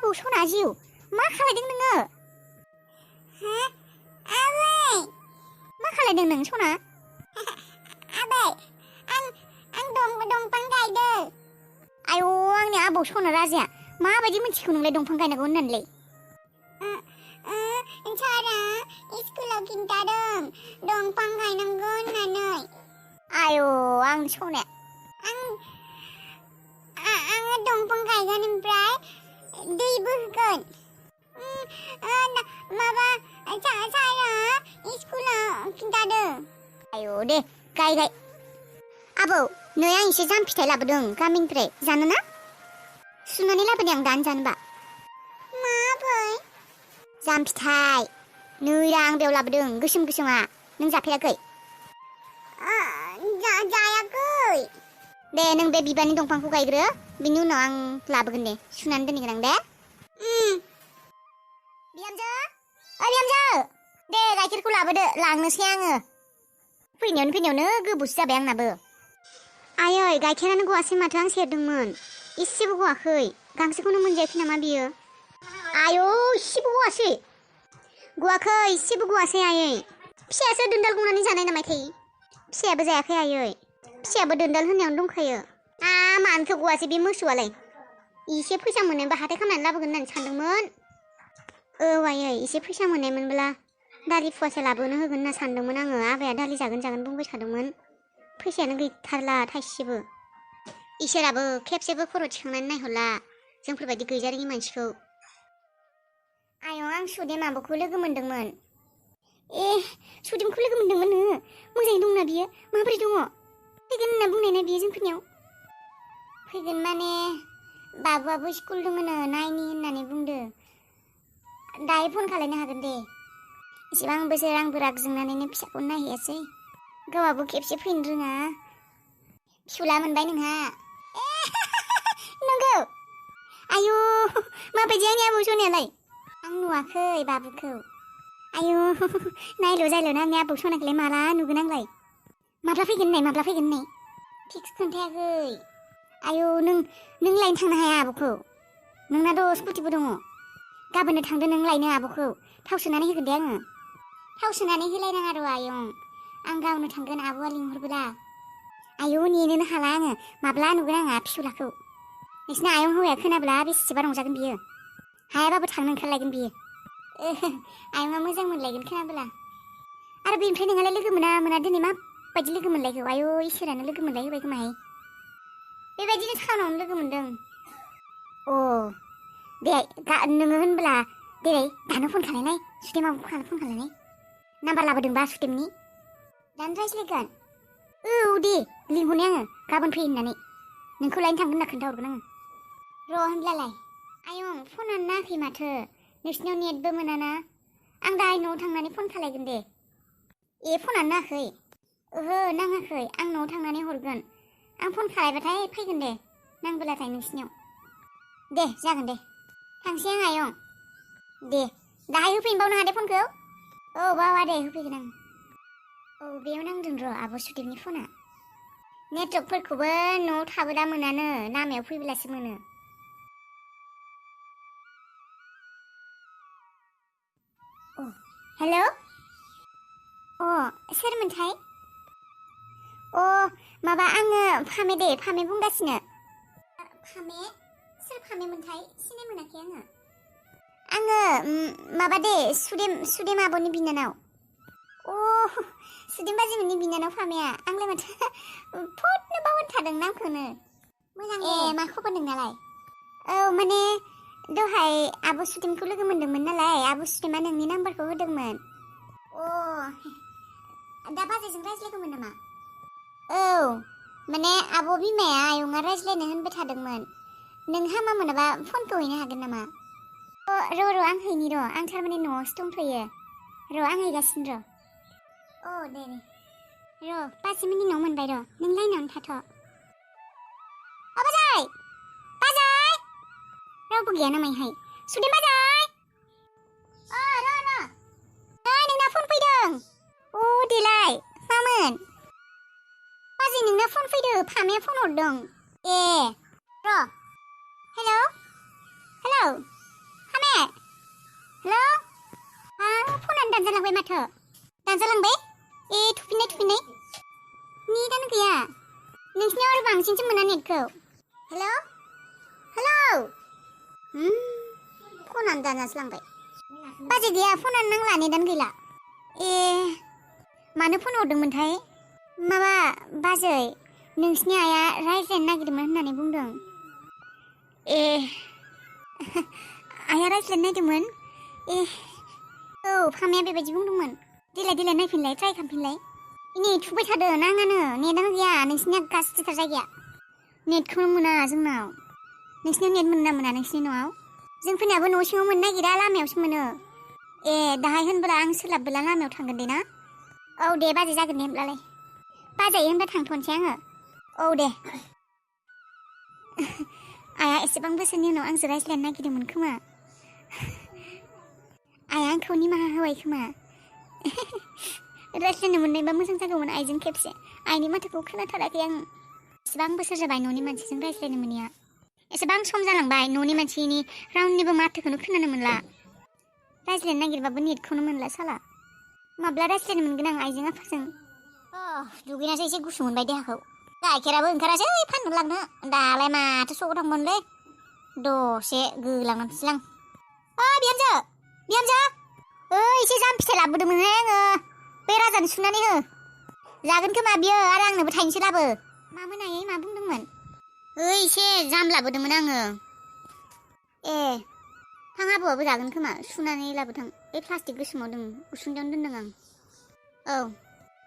आबौ सना जिउ मा खालायदों नोङो हा आबै मा खालायदों नों सना आबै आं दंफां गायदों आयौ आंनि आबौ सना राजाया माबायदि मिथिखौ नोंलाय दंफां गायनांगौ होननानैलाय सारा स्कुलाव खिन्थादों दंफां गायनांगौ होननानै आयौ आंनि सनाया आङो दंफां गायगोन ओमफ्राय दैबो होगोन माबा सारा स्कुलाव खिन्थादों आयौ दे गाय आबौ नै आं एसे जाम फिथाइ लाबोदों गामिनिफ्राय जानोना सुनानै लाबोदों आं दानो जानोबा माबै जाम फिथाइ नै आं बेयाव लाबोदों गोसोम गोसोमा नों जाफेराखै जायाखै दे नों बे बिबारनि दंफांखौ गायग्रो बिनि उनाव आं लाबोगोन दे सुनानै दोनगोन आं दे बिहामजो दे गाइखेरखौ लाबोदो लांनोसै आङो फैनायावनो गोबौसो जाबाय आंनाबो आयै गाइखेरानो गवासै माथो आं सेरदोंमोन इसेबो गवाखै गांसेखौनो मोनजायाखै नामा बियो आयौ इसेबो गवाखै इसेबो गवासै आयै फिसायासो दोनदाल गनानै जानाय नामाथाय फिसायाबो जायाखै आयै फिसायाबो दोनदाल होननायावनो दंखायो मानोथो गवासै बे मोसौआलाय एसे फैसा मोनोबा हाथाय खालामनानै लाबोगोन होननानै सानदोंमोन औ आयै एसे फैसा मोननायमोनब्ला दालि फुवासे लाबोनो होगोन होनना सानदोंमोन आङो आबाया दालि जागोन बुंबाय थादोंमोन फैसायानो गैथारला थाइसेबो इसोराबो खेबसेबो खर' थिखांनानै नायहरला जोंफोरबायदि गैजारोङि मानसिखौ आयं आं सुदेम आब'खौ लोगो मोनदोंमोन सुदेमखौ लोगो मोनदोंमोन नोङो मोजाङै दंना बियो माबोरै दङ फैगोन होनना बुंनायना बियो जोंफोरनियाव फैगोन माने बाबुआबो स्कुल दङनो नायनि होननानै बुंदो दायो फन खालायनो हागोन दे इसेबां बोसोर आंबो राग जोंनानैनो फिसाखौ नायहैयासै गावआबो खेबसे फैनो रोङा फिसौला मोनबाय नोंहा नंगौ आयु माबायदि आंनि आबौ सनायालाय आं नुवाखै बाबुखौ आयु नायल' जायल' ना आंनि आबौ सनाखौलाय माला नुगोन आंलाय माब्ला फैगोन होननाय फिक्स खोन्थायाखै आयु नों लायनो थांनो हाया आबौखौ नोंनाथ' स्कुटिबो दङ गाबोननो थांदो नों लायनो आबौखौ थाव सोनानै होगोन दे आङो थाव सोनानै होलायनाङा र' आयं आं गावनो थांगोन आबौआ लिंहरबोला आयौ नेनोनो हाला आङो माब्ला नुगोन आंहा फिसौलाखौ नोंसिना आयं हौवाया खोनाब्ला बेसेबा रंजागोन बियो हायाबाबो थांनो ओंखारलायगोन बियो आयंआ मोजां मोनलायगोन खोनाब्ला आरो बेनिफ्राय नोंहालाय लोगो मोना दिनै माबायदि लोगो मोनलायखो आयौ इसोरानो लोगो मोनलाय होबाय खोमाहाय बेबायदिनो टाउनावनो लोगो मोनदों दे नोङो होनब्ला देलाय दानो फन खालायनाय सुदेमाबो फन खालायनाय नाम्बार लाबोदोंबा सुदेमनि दानो रायज्लायगोन औ दे लिंहरनि आङो गाबोन फै होननानै नोंखौ लायनो थांगोन होनना खोन्थाहरगोन आङो र' होनब्लालाय आयं फनानो नाङाखै माथो नोंसिनियाव नेटबो मोनाना आं दाहाय न'आव थांनानै फन खालायगोन दे फनानो नाङाखै ओहो नाङाखै आं न'आव थांनानै हरगोन आं फन खालायबाथाय फैगोन दे नांबोलाथाय नोंसिनियाव दे जागोन दे थांसै आं आयं दे दाहाय होफैनबावनो हादे फनखौ औ बावा दे होफैगोन आं बेयाव नांदों र' आब' सुदेमनि फना नेटवर्कफोरखौबो न'आव थाबोला मोनानो लामायाव फैब्लासो मोनो हेल' सोरमोनथाय माबा आङो फामे बुंगासिनो सोर फामेमोनथाय सिनाय मोनाखै आङो माबा दे सुदेम आब'नि बिनानाव सुदेम बाजैमोननि बिनानाव फामेया आंलाय माथो फटनो बावगारथारदों नामखौनो मोजां मा खबर नोंनालाय माने दहाय आब' सुदेमखौ लोगो मोनदोंमोन नालाय आब' सुदेमा नोंनि नाम्बारखौ होदोंमोन दा बाजैजों रायज्लायगौमोन नामा माने आब' बिमाया आयंआ रायज्लायनो होनबाय थादोंमोन नों हामा मोनाबा फनखौ हैनो हागोन नामा र' आं हैनि र' आं थारमाने न'आवसो दंथ'यो र' आं हैगासिनो र' दे र' 5 मिनिट उनाव मोनबाय र' नों लाइनावनो थाथ' बाजै रावबो गैया नामायहाय सुदेम बाजै र' नोंना फन फैदों देलाय मामोन बाजै नोंना फन फैदो फामेया फन हरदों र' हेलौ हेलौ फनानो दानजालांबाय माथो दानजालांबाय थुफिननाय नेटानो गैया नोंसिनियाव आरो बांसिनसो मोना नेटखौ हेलौ फनानो दानजालांबाय बाजै गैया फनानो नांला नेटानो गैला मानो फन हरदोंमोनथाय माबा बाजै नोंसिनि आइया रायज्लायनो नागिरदोंमोन होननानै बुंदों आइया रायज्लायनो नागिरदोंमोन औ फामाया बेबायदि बुंदोंमोन देलाय नायफिनलाय ट्राइ खालामफिनलाय नै थुबाय थादों नाङानो नेटानो गैया नोंसिनिया गाज्रिथार जायगाया नेटखौनो मोना जोंनाव नोंसिनियाव नेट मोनो ना मोना नोंसिनि न'आव जों फैनायाबो न' सिङाव मोननो नागिरा लामायावसो मोनो दाहाय होनब्ला आं सोलाबबोला लामायाव थांगोन दे ना औ दे बाजै जागोन दे होनब्लालाय बाजै होनबा थांथ'नोसै आङो औ दे आइया एसेबां बोसोरनि उनाव आंजों रायज्लायनो नागिरदोंमोन खोमा आइया आंखौ निमाहा होबाय खोमा रायज्लायनो मोननायबा मोजां जागौमोन आइजों खेबसे आइनि माथोखौ खोनाथाराखै आं एसेबां बोसोर जाबाय न'नि मानसिजों रायज्लायनो मोनैया एसेबां सम जालांबाय न'नि मानसिनि रावनिबो माथोखौनो खोनानो मोनला रायज्लायनो नागिरबाबो नेटखौनो मोनला साला माब्ला रायज्लायनो मोनगोन आं आइजों आफाजों दुगैनासो एसे गुसु मोनबाय देहाखौ गाइखेराबो ओंखारासै फाननो लांनो दालाय माथो स'आव थांबावनोलै दसे गोलांनांसिलां बिहामजो एसे जाम फिथाइ लाबोदोंमोनहाय आङो बे राजानो सुनानै हो जागोन खोमा बियो आरो आंनोबो थाइनैसो लाबो मामोन आयै मा बुंदोंमोन एसे जाम लाबोदोंमोन आङो थां आबौआबो जागोन खोमा सुनानै लाबोथां बे प्लास्टिक गोसोमाव दं उसुंदायावनो दोनदों आं औ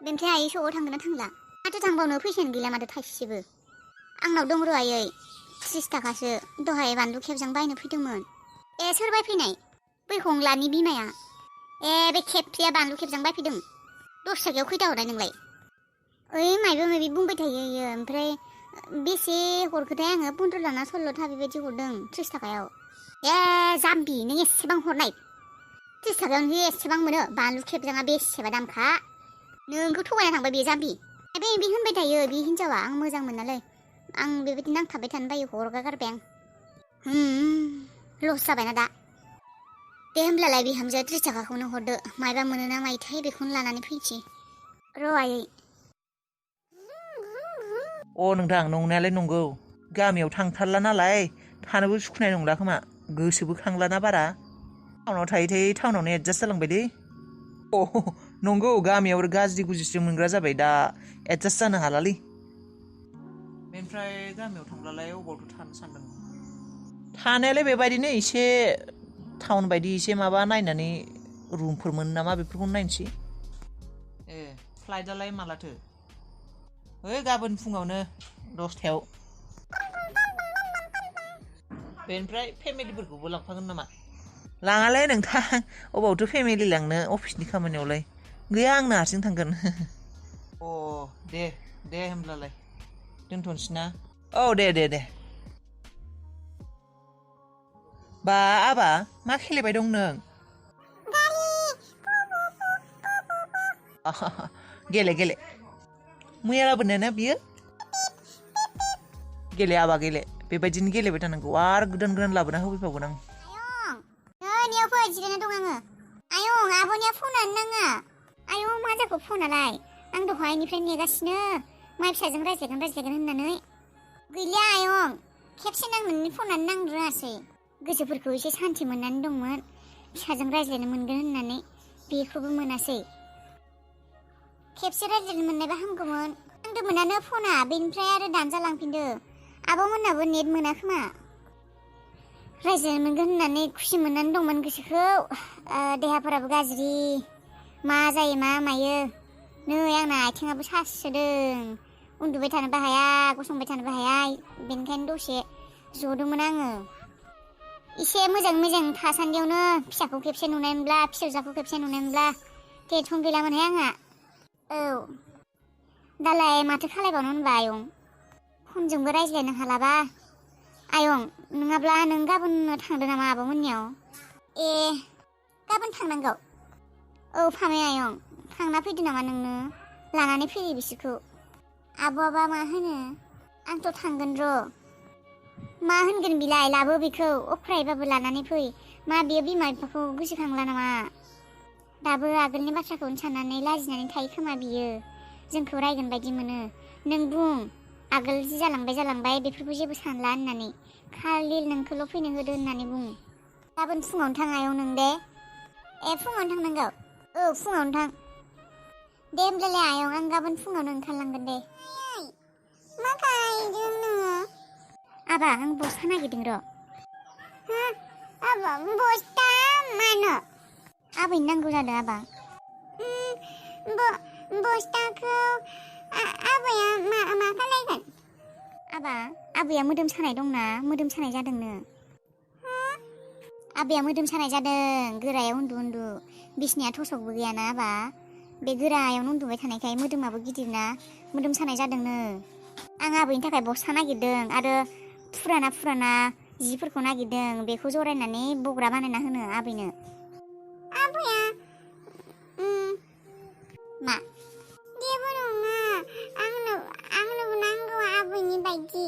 बेनिफ्राय आयै स'आव थांगोन ना थांला माथो थांबावनो फैसायानो गैला माथो थाइसेबो आंनाव दं र' आयै 30 थाखासो दहाय बानलु खेबजां बायनो फैदोंमोन सोर बायफैनाय बै हंलानि बिमाया बे खेबसेया बानलु खेबजां बायफैदों 10 थाखायाव खैथा हरनाय नोंलाय मायबा मायबि बुंबाय थायो इयो ओमफ्राय बेसे हरखोथाय आङो 15 ना 16 था बेबायदि हरदों 30 थाखायाव जाम्बि नों एसेबां हरनाय 30 थाखायावनो एसेबां मोनो बानलु खेबजाङा बेसेबा दामखा नोंखौ थगायना थांबाय बे जाम्बि बे होनबाय थायो बे हिन्जावा आं मोजां मोनालै आं बेबायदि नांथाबबाय थानो बायो हरगा गारबाय आं लस जाबायना दा दे होमब्लालाय बिहामजो 30 थाखाखौनो हरदो मायबा मोनोना मायथाय बेखौनो लानानै फैनोसै र' आयै नोंथां नंनायालाय नंगौ गामियाव थांथारला नालाय थानोबो सुखुनाय नंला खोमा गोसोबो खांलाना बारा टाउनाव थायै टाउनावनो एडजास्ट जालांबाय दे नंगौ गामियाव गाज्रि गुजिस्रि मोनग्रा जाबाय दा एडजास्ट जानो हालालै बेनिफ्राय गामियाव थांब्लालाय अबावथ' थानो सानदों थानायालाय बेबायदिनो एसे टाउन बायदि एसे माबा नायनानै रुमफोर मोनो नामा बेफोरखौनो नायनोसै फ्लाइटआलाय मालाथो गाबोन फुङावनो 10थायाव बेनिफ्राय फेमिलिफोरखौबो लांफागोन नामा लाङालै नोंथां अबावथ' फेमिलि लांनो अफिसनि खामानियावलाय गैया आंनो हारसिं थांगोन दे होमब्लालाय दोनथ'नोसै ना दे बा आबा मा खेलेबाय दं नों गेले मैया लाबोनाय ना बियो गेले आबा गेले बेबायदिनो गेलेबाय थानांगौ आरो गोदान लाबोना होफैबावगोन आं नियाव फै जिरायना दं आङो आयं आब'निया फनानो नाङा आयं मा जाखो फनालाय आं दहायनिफ्राय नेगासिनो माइ फिसाजों रायज्लायगोन होननानै गैला आयं खेबसे नांनानै फनानो नांनो रोङासै गोसोफोरखौ एसे सान्थि मोननानै दंमोन फिसाजों रायज्लायनो मोनगोन होननानै बेखौबो मोनासै खेबसे रायज्लायनो मोननायबा हामगौमोन नांदोंमोनानो फना बेनिफ्राय आरो दानजालांफिनदो आब'मोननाबो नेट मोना खोमा रायज्लायनो मोनगोन होननानै खुसि मोननानै दंमोन गोसोखौ देहाफोराबो गाज्रि मा जायो मा मायो नै आंना आथिङाबो सासोदों उन्दुबाय थानोबो हाया गसंबाय थानोबो हाया बेनिखायनो दसे जदोंमोन आङो एसे मोजां थासान्दियावनो फिसाखौ खेबसे नुनायमोनब्ला फिसौजाखौ खेबसे नुनायमोनब्ला टेनसन गैलामोनहाय आंहा दालाय माथो खालायबावनो होनबा आयं फनजोंबो रायज्लायनो हालाबा आयं नङाब्ला नों गाबोन थांदो नामा आब'मोननियाव गाबोन थांनांगौ फामे आयं थांना फैदो नामा नोंनो लानानै फैयो बिसोरखौ आब'आबा मा होनो आंथ' थांगोन र' मा होनगोन बिलाय लाबो बेखौ अख्रायबाबो लानानै फै मा बियो बिमा बिफाखौ गोसोखांला नामा? दाबो आगोलनि बाथ्राखौनो साननानै लाजिनानै थायो खोमा बियो। जोंखौ रायगोन बायदि मोनो। नों बुं आगोल जि जालांबाय बेफोरखौ जेबो सानला होननानै। खालि नोंखौल' फैनो होदो होननानै बुं। गाबोन फुङावनो थां आयं नों दे। फुङावनो थांनांगौ? फुङावनो थां। दे होमब्लालाय आयं आं गाबोन फुङावनो ओंखारलांगोन दे। मा गायदों नोङो? आबा आं बस्ता नागिरदों र'। बस्ता मानो? आबैनो नांगौ जादों आबा। बस्ताखौ आबैया मा खालायगोन? आबा आबैया मोदोम सानाय दंना, मोदोम सानाय जादोंनो। आबैया मोदोम सानाय जादों गोरायाव उन्दु बिसनाया थसकबो गैयाना आबा। बे गोरायावनो उन्दुबाय थानायखाय मोदोमाबो गिदिरना, मोदोम सानाय जादोंनो। आं आबैनि थाखाय बस्ता नागिरदों आरो फुराना जिफोरखौ नागिरदों। बेखौ जरायनानै बग्रा बानायना होनो आबैनो। आबैया मा? जेबो नङा, आंनोबो नांगौ आबैनि बायदि।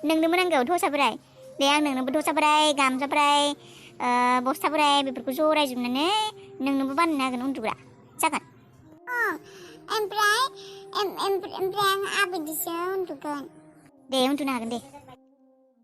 नोंनोबो नांगौ थसाफ्राय? दे आं नोंनोबो थसाफ्राय, गामसाफ्राय, बस्ताफ्राय बेफोरखौ जरायजोबनानै नोंनोबो बानायना होगोन उन्दुग्रा। जागोन? ओमफ्राय आं आबैजोंसो उन्दुगोन। दे उन्दुनो हागोन दे।